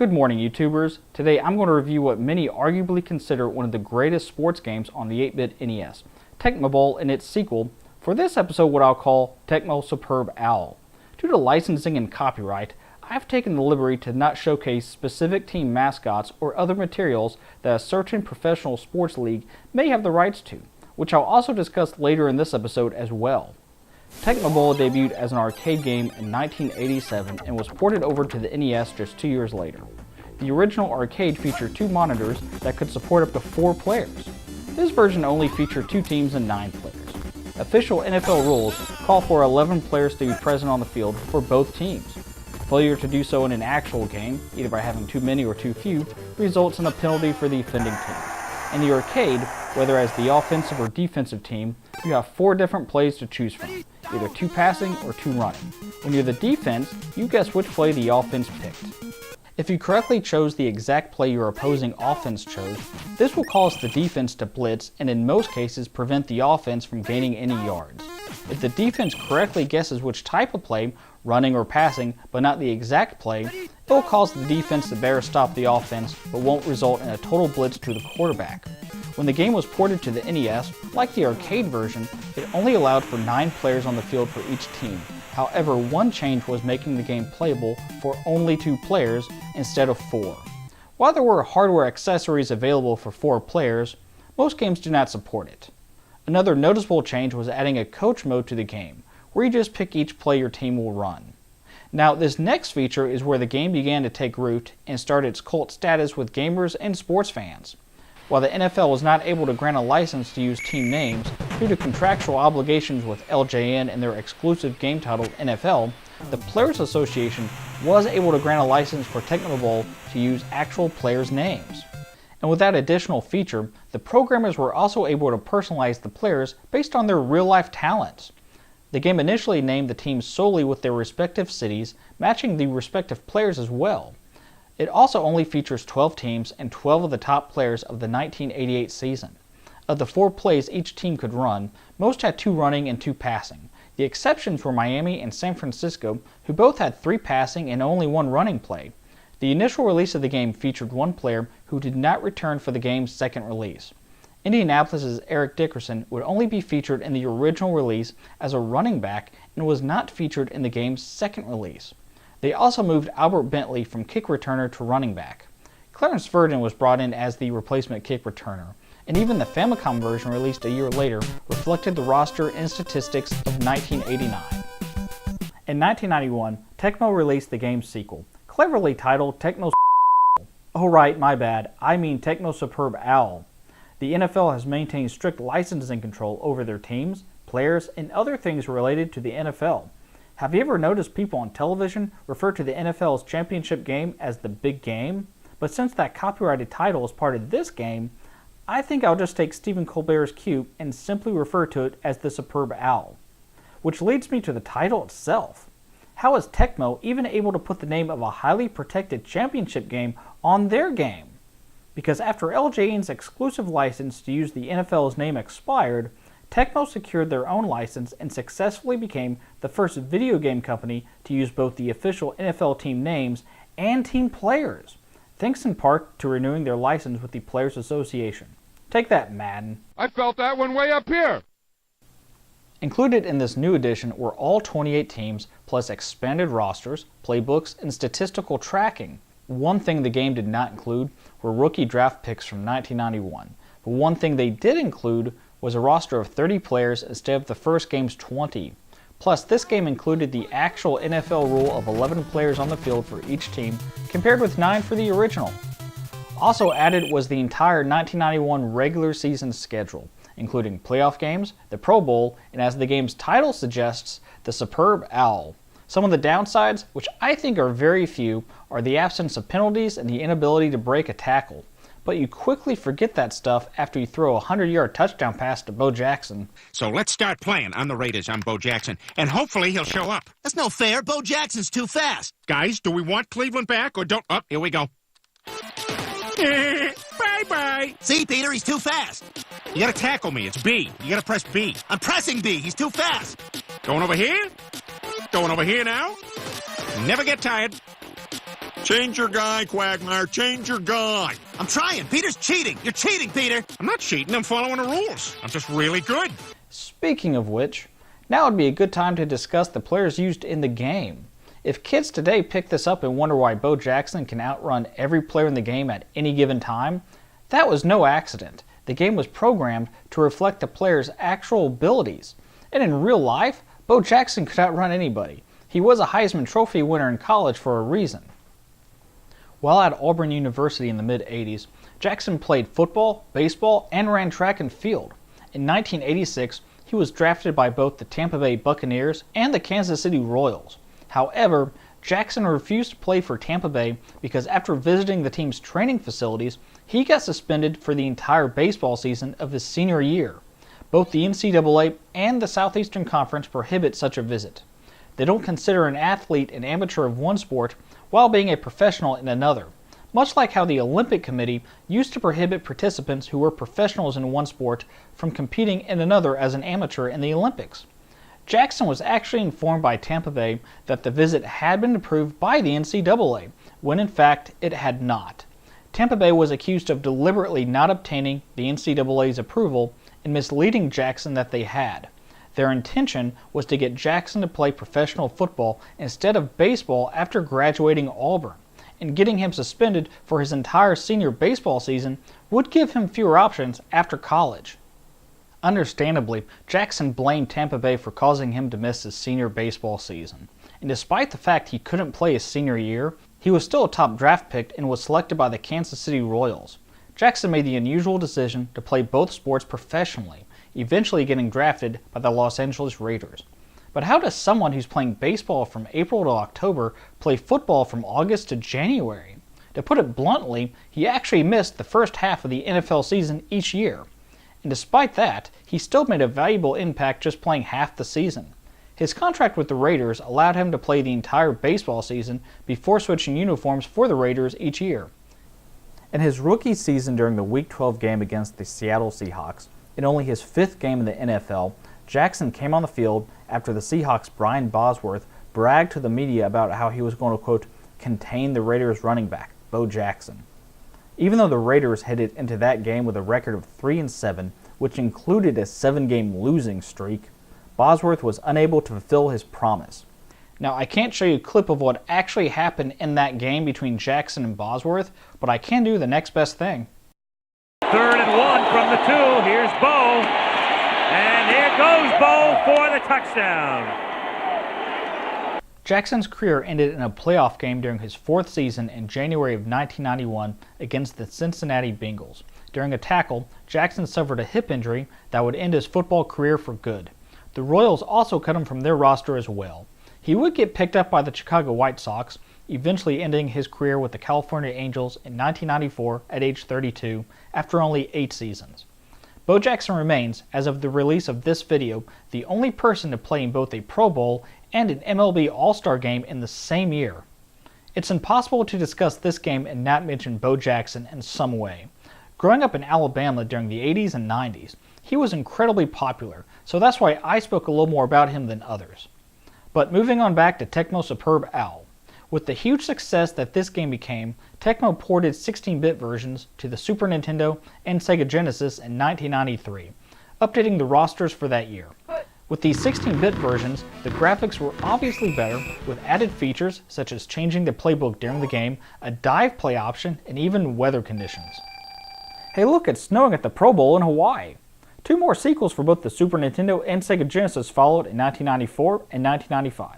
Good morning, YouTubers. Today I'm going to review what many arguably consider one of the greatest sports games on the 8-bit NES, Tecmo Bowl and its sequel, for this episode what I'll call Tecmo Superb Owl. Due to licensing and copyright, I've taken the liberty to not showcase specific team mascots or other materials that a certain professional sports league may have the rights to, which I'll also discuss later in this episode as well. Tecmo Bowl debuted as an arcade game in 1987 and was ported over to the NES just 2 years later. The original arcade featured 2 monitors that could support up to 4 players. This version only featured 2 teams and 9 players. Official NFL rules call for 11 players to be present on the field for both teams. Failure to do so in an actual game, either by having too many or too few, results in a penalty for the offending team. In the arcade, whether as the offensive or defensive team, you have 4 different plays to choose from, either 2 passing or 2 running. When you're the defense, you guess which play the offense picked. If you correctly chose the exact play your opposing offense chose, this will cause the defense to blitz and in most cases prevent the offense from gaining any yards. If the defense correctly guesses which type of play, running or passing, but not the exact play, it will cause the defense to better stop the offense but won't result in a total blitz to the quarterback. When the game was ported to the NES, like the arcade version, it only allowed for 9 players on the field for each team. However, one change was making the game playable for only 2 players instead of 4. While there were hardware accessories available for 4 players, most games do not support it. Another noticeable change was adding a coach mode to the game, where you just pick each play your team will run. Now, this next feature is where the game began to take root and start its cult status with gamers and sports fans. While the NFL was not able to grant a license to use team names due to contractual obligations with LJN and their exclusive game title NFL, the Players Association was able to grant a license for Tecmo Bowl to use actual players' names. And with that additional feature, the programmers were also able to personalize the players based on their real-life talents. The game initially named the teams solely with their respective cities, matching the respective players as well. It also only features 12 teams and 12 of the top players of the 1988 season. Of the 4 plays each team could run, most had 2 running and 2 passing. The exceptions were Miami and San Francisco, who both had 3 passing and only 1 running play. The initial release of the game featured 1 player who did not return for the game's second release. Indianapolis's Eric Dickerson would only be featured in the original release as a running back and was not featured in the game's second release. They also moved Albert Bentley from kick returner to running back. Clarence Verdon was brought in as the replacement kick returner, and even the Famicom version released a year later reflected the roster and statistics of 1989. In 1991, Tecmo released the game's sequel, cleverly titled Tecmo Oh right, my bad, I mean Tecmo Superb Owl. The NFL has maintained strict licensing control over their teams, players, and other things related to the NFL. Have you ever noticed people on television refer to the NFL's championship game as the big game? But since that copyrighted title is part of this game, I think I'll just take Stephen Colbert's cue and simply refer to it as the Superb Owl. Which leads me to the title itself. How is Tecmo even able to put the name of a highly protected championship game on their game? Because after LJN's exclusive license to use the NFL's name expired, Tecmo secured their own license and successfully became the first video game company to use both the official NFL team names and team players, thanks in part to renewing their license with the Players Association. Take that, Madden. I felt that one way up here. Included in this new edition were all 28 teams, plus expanded rosters, playbooks, and statistical tracking. One thing the game did not include were rookie draft picks from 1991, but one thing they did include was a roster of 30 players instead of the first game's 20. Plus, this game included the actual NFL rule of 11 players on the field for each team, compared with 9 for the original. Also added was the entire 1991 regular season schedule, including playoff games, the Pro Bowl, and as the game's title suggests, the Superb Owl. Some of the downsides, which I think are very few, are the absence of penalties and the inability to break a tackle. But you quickly forget that stuff after you throw a 100-yard touchdown pass to Bo Jackson. So let's start playing on the Raiders. I'm Bo Jackson, and hopefully he'll show up. That's no fair. Bo Jackson's too fast. Guys, do we want Cleveland back or don't? Oh, here we go. Bye-bye. See, Peter, he's too fast. You gotta tackle me. It's B. You gotta press B. I'm pressing B. He's too fast. Going over here? Going over here now? Never get tired. Change your guy, Quagmire. Change your guy. I'm trying. Peter's cheating. You're cheating, Peter. I'm not cheating, I'm following the rules. I'm just really good. Speaking of which, now would be a good time to discuss the players used in the game. If kids today pick this up and wonder why Bo Jackson can outrun every player in the game at any given time, that was no accident. The game was programmed to reflect the player's actual abilities. And in real life, Bo Jackson could outrun anybody. He was a Heisman Trophy winner in college for a reason. While at Auburn University in the mid-80s, Jackson played football, baseball, and ran track and field. In 1986, he was drafted by both the Tampa Bay Buccaneers and the Kansas City Royals. However, Jackson refused to play for Tampa Bay because after visiting the team's training facilities, he got suspended for the entire baseball season of his senior year. Both the NCAA and the Southeastern Conference prohibit such a visit. They don't consider an athlete an amateur of one sport while being a professional in another, much like how the Olympic Committee used to prohibit participants who were professionals in one sport from competing in another as an amateur in the Olympics. Jackson was actually informed by Tampa Bay that the visit had been approved by the NCAA, when in fact it had not. Tampa Bay was accused of deliberately not obtaining the NCAA's approval and misleading Jackson that they had. Their intention was to get Jackson to play professional football instead of baseball after graduating Auburn, and getting him suspended for his entire senior baseball season would give him fewer options after college. Understandably, Jackson blamed Tampa Bay for causing him to miss his senior baseball season, and despite the fact he couldn't play his senior year, he was still a top draft pick and was selected by the Kansas City Royals. Jackson made the unusual decision to play both sports professionally, eventually getting drafted by the Los Angeles Raiders. But how does someone who's playing baseball from April to October play football from August to January? To put it bluntly, he actually missed the first half of the NFL season each year. And despite that, he still made a valuable impact just playing half the season. His contract with the Raiders allowed him to play the entire baseball season before switching uniforms for the Raiders each year. In his rookie season during the Week 12 game against the Seattle Seahawks, in only his fifth game in the NFL, Jackson came on the field after the Seahawks' Brian Bosworth bragged to the media about how he was going to, quote, contain the Raiders' running back, Bo Jackson. Even though the Raiders headed into that game with a record of 3-7, which included a 7-game losing streak, Bosworth was unable to fulfill his promise. Now, I can't show you a clip of what actually happened in that game between Jackson and Bosworth, but I can do the next best thing. 3rd and 1 from the 2. Here's Bo. And here goes Bo for the touchdown. Jackson's career ended in a playoff game during his fourth season in January of 1991 against the Cincinnati Bengals. During a tackle, Jackson suffered a hip injury that would end his football career for good. The Royals also cut him from their roster as well. He would get picked up by the Chicago White Sox, eventually ending his career with the California Angels in 1994 at age 32 after only 8 seasons. Bo Jackson remains, as of the release of this video, the only person to play in both a Pro Bowl and an MLB All-Star game in the same year. It's impossible to discuss this game and not mention Bo Jackson in some way. Growing up in Alabama during the 80s and 90s, he was incredibly popular, so that's why I spoke a little more about him than others. But moving on back to Tecmo Superb Owl. With the huge success that this game became, Tecmo ported 16-bit versions to the Super Nintendo and Sega Genesis in 1993, updating the rosters for that year. With these 16-bit versions, the graphics were obviously better, with added features such as changing the playbook during the game, a dive play option, and even weather conditions. Hey look, it's snowing at the Pro Bowl in Hawaii! 2 more sequels for both the Super Nintendo and Sega Genesis followed in 1994 and 1995.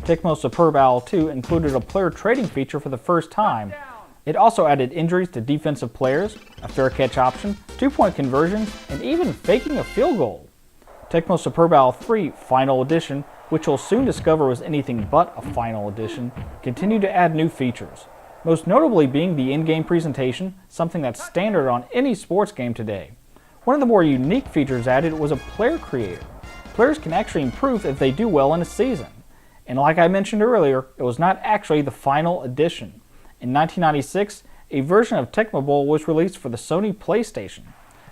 Tecmo Superb Owl 2 included a player trading feature for the first time. It also added injuries to defensive players, a fair catch option, 2-point conversions, and even faking a field goal. Tecmo Superb Owl 3 Final Edition, which you'll soon discover was anything but a final edition, continued to add new features, most notably being the in-game presentation, something that's standard on any sports game today. One of the more unique features added was a player creator. Players can actually improve if they do well in a season. And like I mentioned earlier, it was not actually the final edition. In 1996, a version of Tecmo Bowl was released for the Sony PlayStation.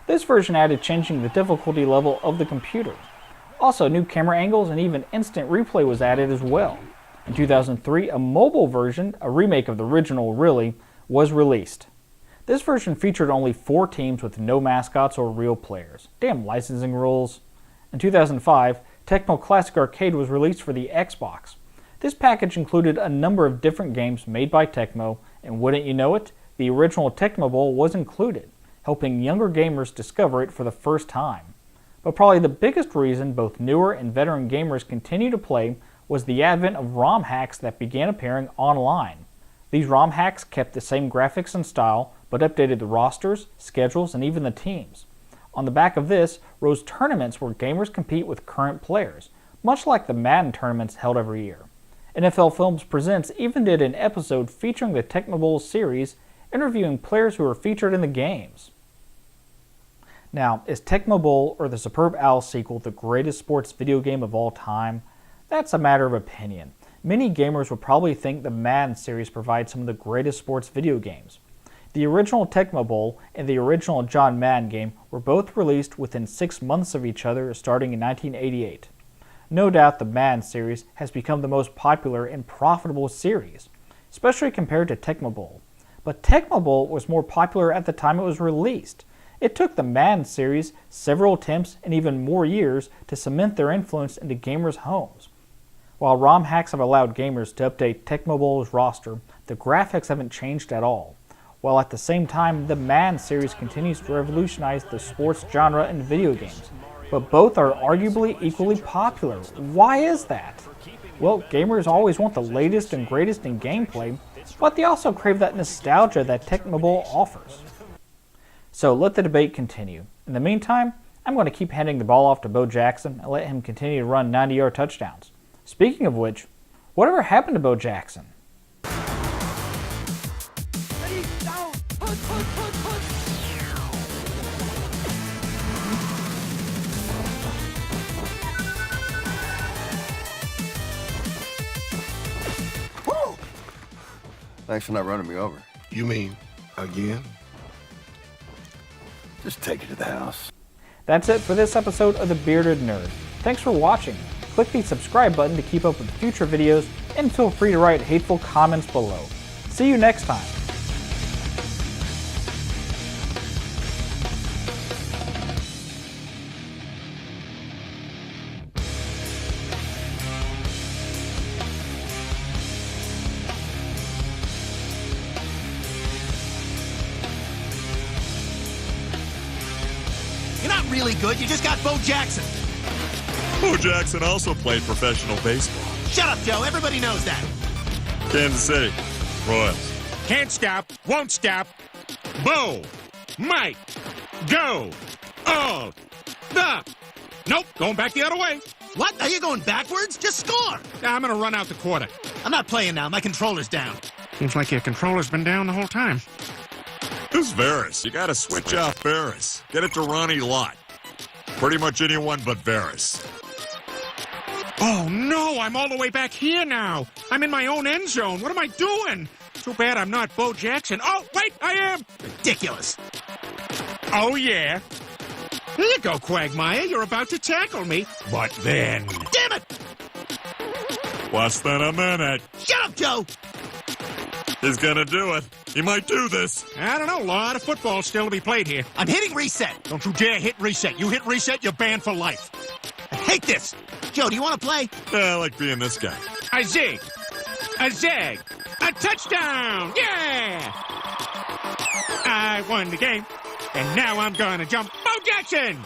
This version added changing the difficulty level of the computer. Also, new camera angles and even instant replay was added as well. In 2003, a mobile version, a remake of the original really, was released. This version featured only 4 teams with no mascots or real players. Damn licensing rules. In 2005, Tecmo Classic Arcade was released for the Xbox. This package included a number of different games made by Tecmo, and wouldn't you know it, the original Tecmo Bowl was included, helping younger gamers discover it for the first time. But probably the biggest reason both newer and veteran gamers continue to play was the advent of ROM hacks that began appearing online. These ROM hacks kept the same graphics and style, but updated the rosters, schedules, and even the teams. On the back of this rose tournaments where gamers compete with current players, much like the Madden tournaments held every year. NFL Films Presents even did an episode featuring the Tecmo Bowl series, interviewing players who were featured in the games. Now, is Tecmo Bowl or the Superb Owl sequel the greatest sports video game of all time? That's a matter of opinion. Many gamers would probably think the Madden series provides some of the greatest sports video games. The original Tecmo Bowl and the original John Madden game were both released within 6 months of each other starting in 1988. No doubt the Madden series has become the most popular and profitable series, especially compared to Tecmo Bowl. But Tecmo Bowl was more popular at the time it was released. It took the Madden series several attempts and even more years to cement their influence into gamers' homes. While ROM hacks have allowed gamers to update Tecmo Bowl's roster, the graphics haven't changed at all. While at the same time, the Madden series continues to revolutionize the sports genre in video games. But both are arguably equally popular. Why is that? Well, gamers always want the latest and greatest in gameplay, but they also crave that nostalgia that Tecmo Bowl offers. So let the debate continue. In the meantime, I'm going to keep handing the ball off to Bo Jackson and let him continue to run 90-yard touchdowns. Speaking of which, whatever happened to Bo Jackson? Thanks for not running me over. You mean again? Just take it to the house. That's it for this episode of The Bearded Nerd. Thanks for watching. Click the subscribe button to keep up with future videos, and feel free to write hateful comments below. See you next time. You're not really good. You just got Bo Jackson. Bo Jackson also played professional baseball. Shut up, Joe. Everybody knows that. Kansas City, Royals. Can't stop, won't stop. Bo, Mike, go. Oh, the. Nope, going back the other way. What? Are you going backwards? Just score. Now I'm going to run out the quarter. I'm not playing now. My controller's down. Seems like your controller's been down the whole time. Who's Varys? You gotta switch off Varys. Get it to Ronnie Lott. Pretty much anyone but Varys. Oh, no, I'm all the way back here now. I'm in my own end zone. What am I doing? Too bad I'm not Bo Jackson. Oh, wait, I am. Ridiculous. Oh, yeah. Here you go, Quagmire. You're about to tackle me. But then... Damn it! Less than a minute. Shut up, Joe! He's gonna do it. He might do this. I don't know. A lot of football still to be played here. I'm hitting reset. Don't you dare hit reset. You hit reset, you're banned for life. I hate this. Joe, do you want to play? Yeah, I like being this guy. A zig. A zag. A touchdown. Yeah! I won the game. And now I'm gonna jump Bo Jackson!